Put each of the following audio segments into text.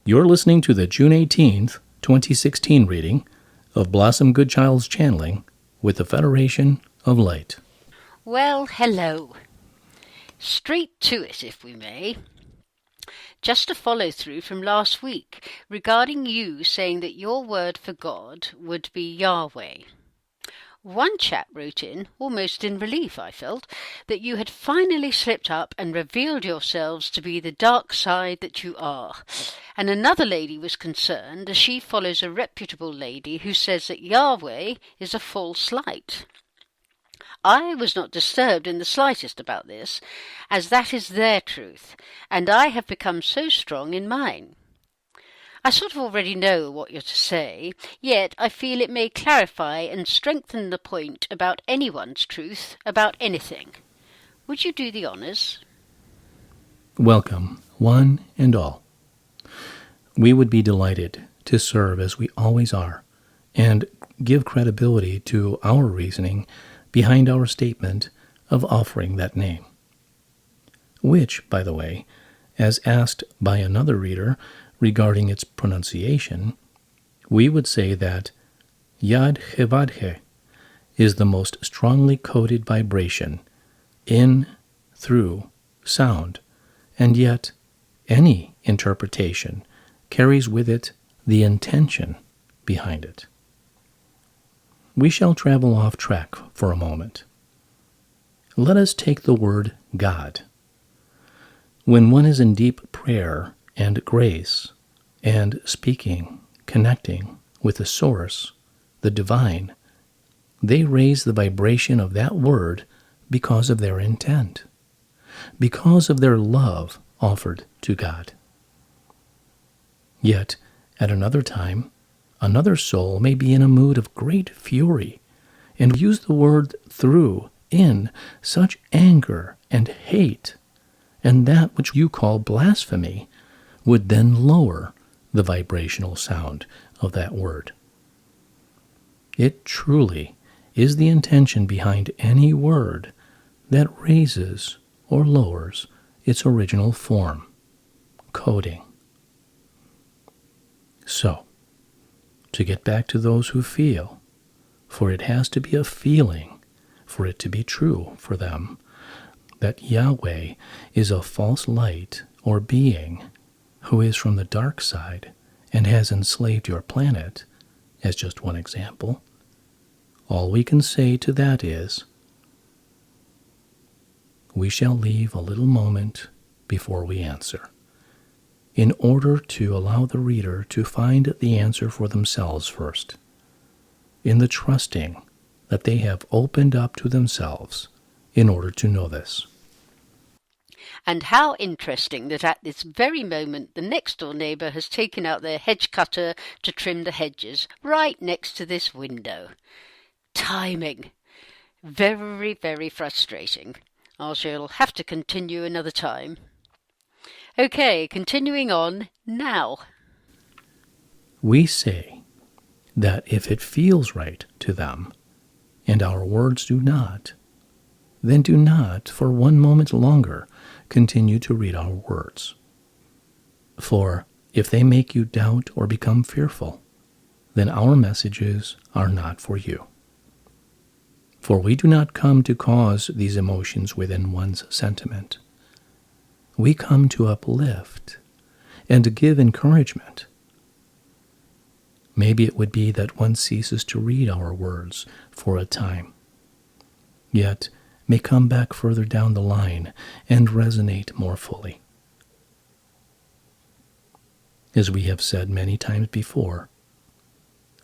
You're listening to the June 18th, 2016 reading of Blossom Goodchild's channeling with the Federation of Light. Well, hello. Straight to it, if we may. Just a follow-through from last week regarding you saying that your word for God would be Yahweh. One chap wrote in, almost in relief I felt, that you had finally slipped up and revealed yourselves to be the dark side that you are. And another lady was concerned, as she follows a reputable lady who says that Yahweh is a false light. I was not disturbed in the slightest about this, as that is their truth, and I have become so strong in mine. I sort of already know what you're to say, yet I feel it may clarify and strengthen the point about anyone's truth about anything. Would you do the honours? Welcome, one and all. We would be delighted to serve as we always are and give credibility to our reasoning behind our statement of offering that name. Which, by the way, as asked by another reader regarding its pronunciation, we would say that Yad-Hevadhe is the most strongly coded vibration in, through, sound, and yet any interpretation carries with it the intention behind it. We shall travel off track for a moment. Let us take the word God. When one is in deep prayer and grace, and speaking, connecting with the source, the divine, they raise the vibration of that word because of their intent, because of their love offered to God. Yet, at another time, another soul may be in a mood of great fury and use the word through in such anger and hate, and that which you call blasphemy would then lower the vibrational sound of that word. It truly is the intention behind any word that raises or lowers its original form, coding. So, to get back to those who feel, for it has to be a feeling for it to be true for them, that Yahweh is a false light or being who is from the dark side and has enslaved your planet, as just one example, all we can say to that is, we shall leave a little moment before we answer, in order to allow the reader to find the answer for themselves first, in the trusting that they have opened up to themselves in order to know this. And how interesting that at this very moment the next-door neighbour has taken out their hedge cutter to trim the hedges right next to this window. Timing. Very, very frustrating. I shall have to continue another time. Okay, continuing on now. We say that if it feels right to them, and our words do not, then do not for one moment longer continue to read our words. For if they make you doubt or become fearful, then our messages are not for you. For we do not come to cause these emotions within one's sentiment. We come to uplift and to give encouragement. Maybe it would be that one ceases to read our words for a time, yet may come back further down the line and resonate more fully. As we have said many times before,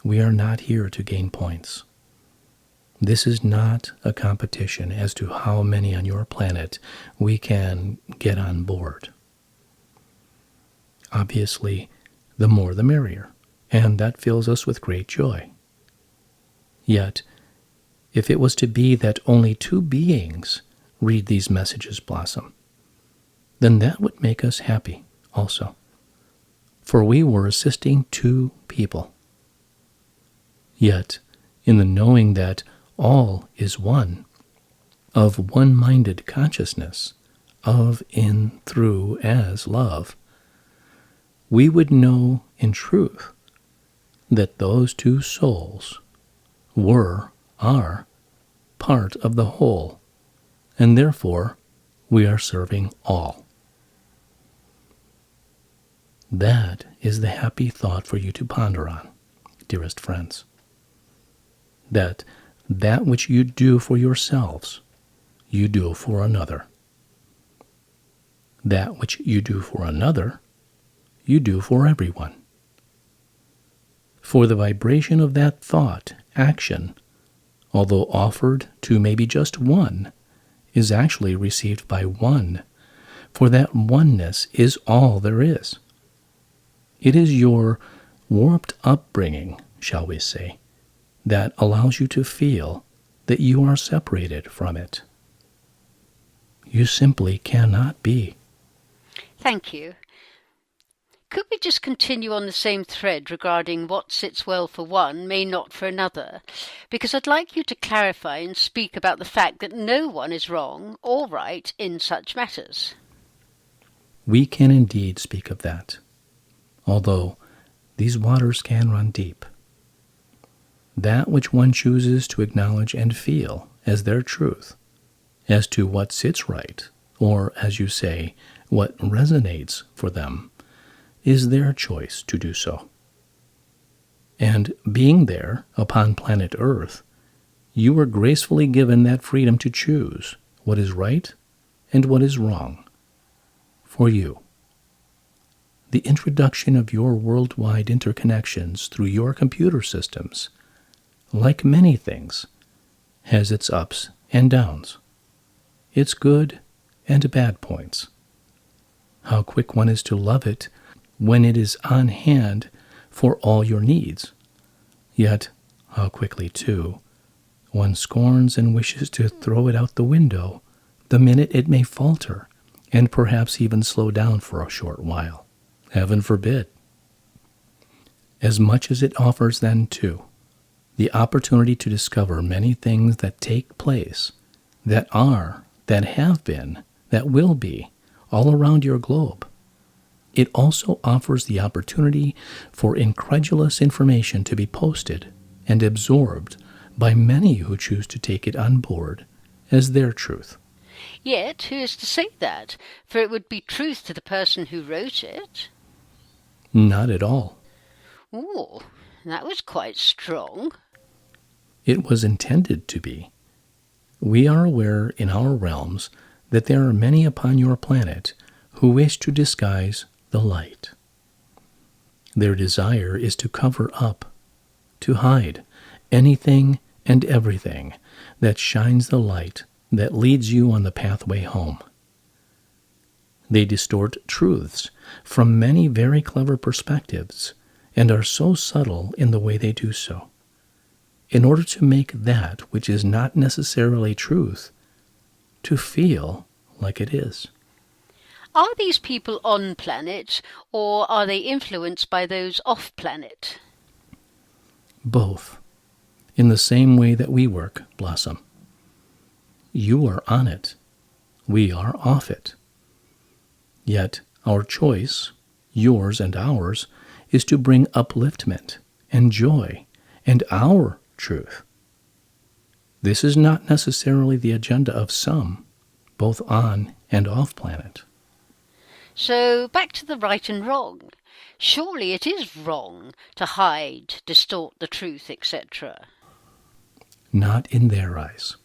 we are not here to gain points. This is not a competition as to how many on your planet we can get on board. Obviously, the more the merrier, and that fills us with great joy. Yet, if it was to be that only 2 beings read these messages, Blossom, then that would make us happy also, for we were assisting 2 people. Yet, in the knowing that all is one, of one-minded consciousness, of in, through, as love, we would know in truth that those two souls are part of the whole, and therefore we are serving all. That is the happy thought for you to ponder on, dearest friends. That which you do for yourselves, you do for another. That which you do for another, you do for everyone. For the vibration of that thought, action, although offered to maybe just one, is actually received by one, for that oneness is all there is. It is your warped upbringing, shall we say, that allows you to feel that you are separated from it. You simply cannot be. Thank you. Could we just continue on the same thread regarding what sits well for one may not for another? Because I'd like you to clarify and speak about the fact that no one is wrong or right in such matters. We can indeed speak of that, although these waters can run deep. That which one chooses to acknowledge and feel as their truth, as to what sits right, or, as you say, what resonates for them, is their choice to do so. And being there upon planet Earth, you were gracefully given that freedom to choose what is right and what is wrong for you. The introduction of your worldwide interconnections through your computer systems, like many things, has its ups and downs, its good and bad points. How quick one is to love it when it is on hand for all your needs, yet how quickly, too, one scorns and wishes to throw it out the window the minute it may falter and perhaps even slow down for a short while. Heaven forbid. As much as it offers then, too, the opportunity to discover many things that take place, that are, that have been, that will be, all around your globe, it also offers the opportunity for incredulous information to be posted and absorbed by many who choose to take it on board as their truth. Yet, who is to say that? For it would be truth to the person who wrote it. Not at all. Ooh, that was quite strong. It was intended to be. We are aware in our realms that there are many upon your planet who wish to disguise the light. Their desire is to cover up, to hide anything and everything that shines the light that leads you on the pathway home. They distort truths from many very clever perspectives and are so subtle in the way they do so, in order to make that which is not necessarily truth to feel like it is. Are these people on planet, or are they influenced by those off planet? Both, in the same way that we work, Blossom. You are on it. We are off it. Yet our choice, yours and ours, is to bring upliftment and joy and our truth. This is not necessarily the agenda of some, both on and off planet. So, back to the right and wrong. Surely it is wrong to hide, distort the truth, etc. Not in their eyes,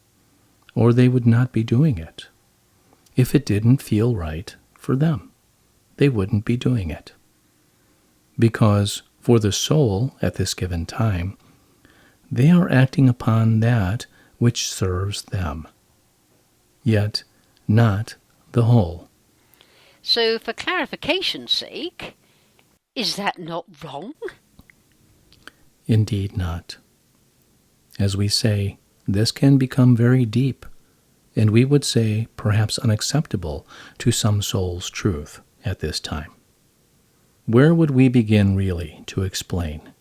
or they would not be doing it. If it didn't feel right for them, they wouldn't be doing it. Because for the soul at this given time, they are acting upon that which serves them, yet not the whole. So, for clarification's sake, is that not wrong? Indeed not. As we say, this can become very deep, and we would say perhaps unacceptable to some soul's truth at this time. Where would we begin really to explain?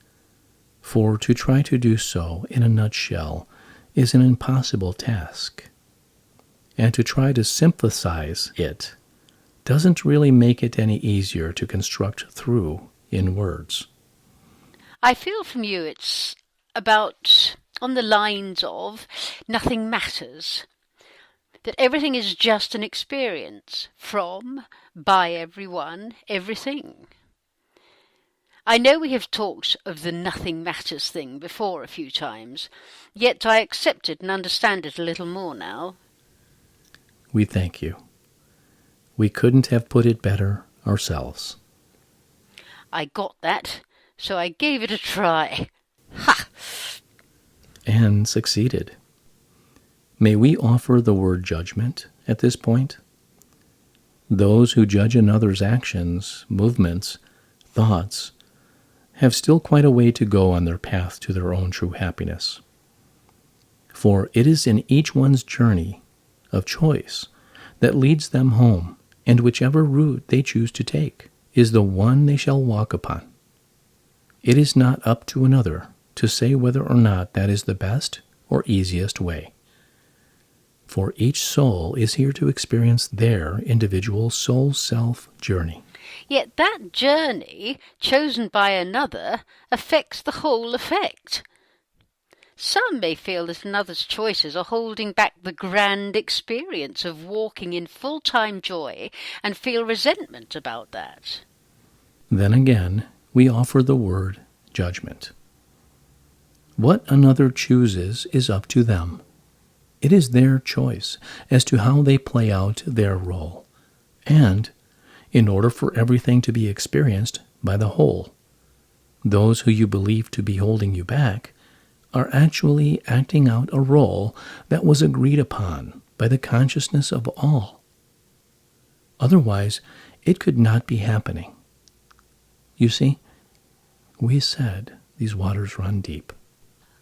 For to try to do so in a nutshell is an impossible task, and to try to synthesize it doesn't really make it any easier to construct through in words. I feel from you it's about on the lines of nothing matters, that everything is just an experience from, by everyone, everything. I know we have talked of the nothing matters thing before a few times, yet I accept it and understand it a little more now. We thank you. We couldn't have put it better ourselves. I got that, so I gave it a try. Ha! And succeeded. May we offer the word judgment at this point? Those who judge another's actions, movements, thoughts, have still quite a way to go on their path to their own true happiness. For it is in each one's journey of choice that leads them home, and whichever route they choose to take is the one they shall walk upon. It is not up to another to say whether or not that is the best or easiest way. For each soul is here to experience their individual soul-self journey. Yet that journey, chosen by another, affects the whole effect. Some may feel that another's choices are holding back the grand experience of walking in full-time joy and feel resentment about that. Then again, we offer the word judgment. What another chooses is up to them. It is their choice as to how they play out their role. And, in order for everything to be experienced by the whole, those who you believe to be holding you back are actually acting out a role that was agreed upon by the consciousness of all. Otherwise, it could not be happening. You see, we said these waters run deep.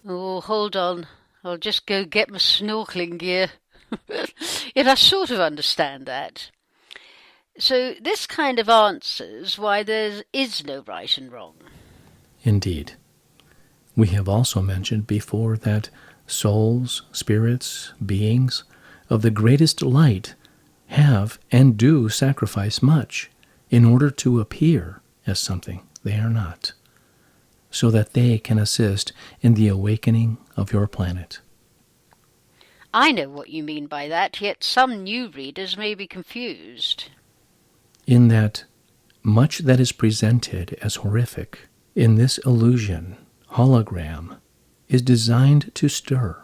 Oh, hold on. I'll just go get my snorkeling gear. Yet I sort of understand that. So this kind of answers why there is no right and wrong. Indeed. We have also mentioned before that souls, spirits, beings of the greatest light have and do sacrifice much in order to appear as something they are not, so that they can assist in the awakening of your planet. I know what you mean by that, yet some new readers may be confused. In that much that is presented as horrific in this illusion, hologram, is designed to stir,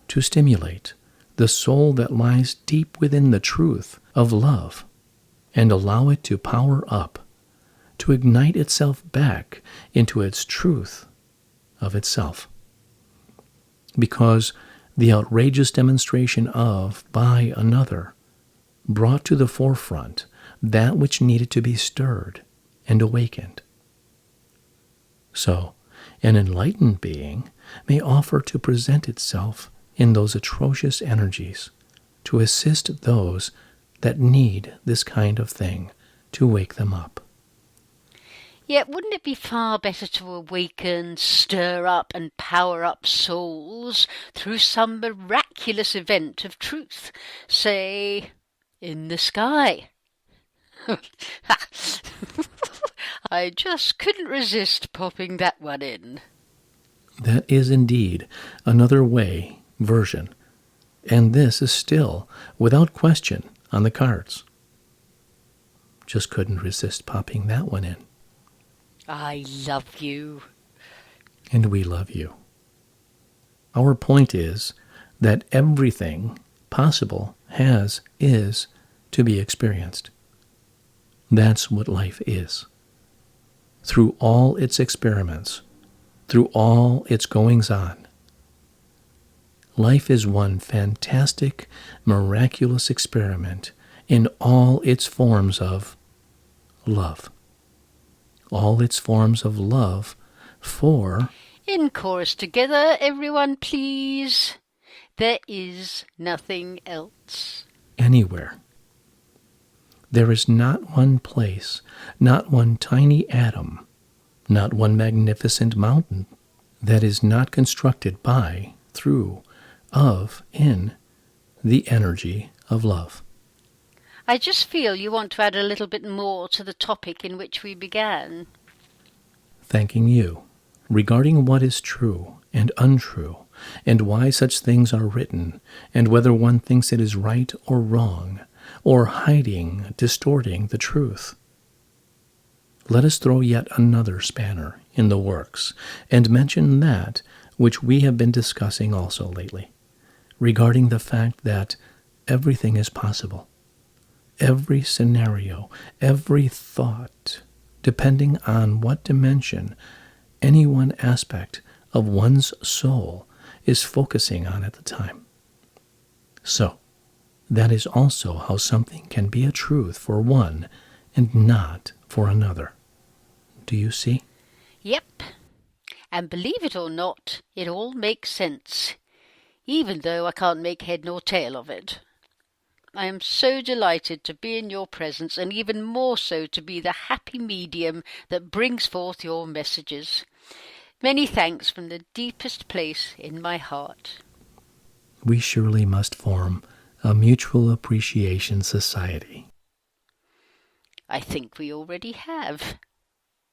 to stimulate the soul that lies deep within the truth of love and allow it to power up, to ignite itself back into its truth of itself. Because the outrageous demonstration of, by another, brought to the forefront that which needed to be stirred and awakened. So, an enlightened being may offer to present itself in those atrocious energies to assist those that need this kind of thing to wake them up. Yet wouldn't it be far better to awaken, stir up and power up souls through some miraculous event of truth, say, in the sky? I just couldn't resist popping that one in. That is indeed another version, and this is still, without question, on the cards. Just couldn't resist popping that one in. I love you. And we love you. Our point is that everything possible is to be experienced. That's what life is. Through all its experiments, through all its goings-on, life is one fantastic, miraculous experiment in all its forms of love. All its forms of love for... In chorus together, everyone, please. There is nothing else. Anywhere. There is not one place, not one tiny atom, not one magnificent mountain that is not constructed by, through, of, in the energy of love. I just feel you want to add a little bit more to the topic in which we began. Thanking you. Regarding what is true and untrue, and why such things are written, and whether one thinks it is right or wrong, or hiding, distorting the truth. Let us throw yet another spanner in the works, and mention that which we have been discussing also lately, regarding the fact that everything is possible. Every scenario, every thought, depending on what dimension any one aspect of one's soul is focusing on at the time. So, that is also how something can be a truth for one and not for another. Do you see? Yep. And believe it or not, it all makes sense, even though I can't make head nor tail of it. I am so delighted to be in your presence, and even more so to be the happy medium that brings forth your messages. Many thanks from the deepest place in my heart. We surely must form a mutual appreciation society. I think we already have.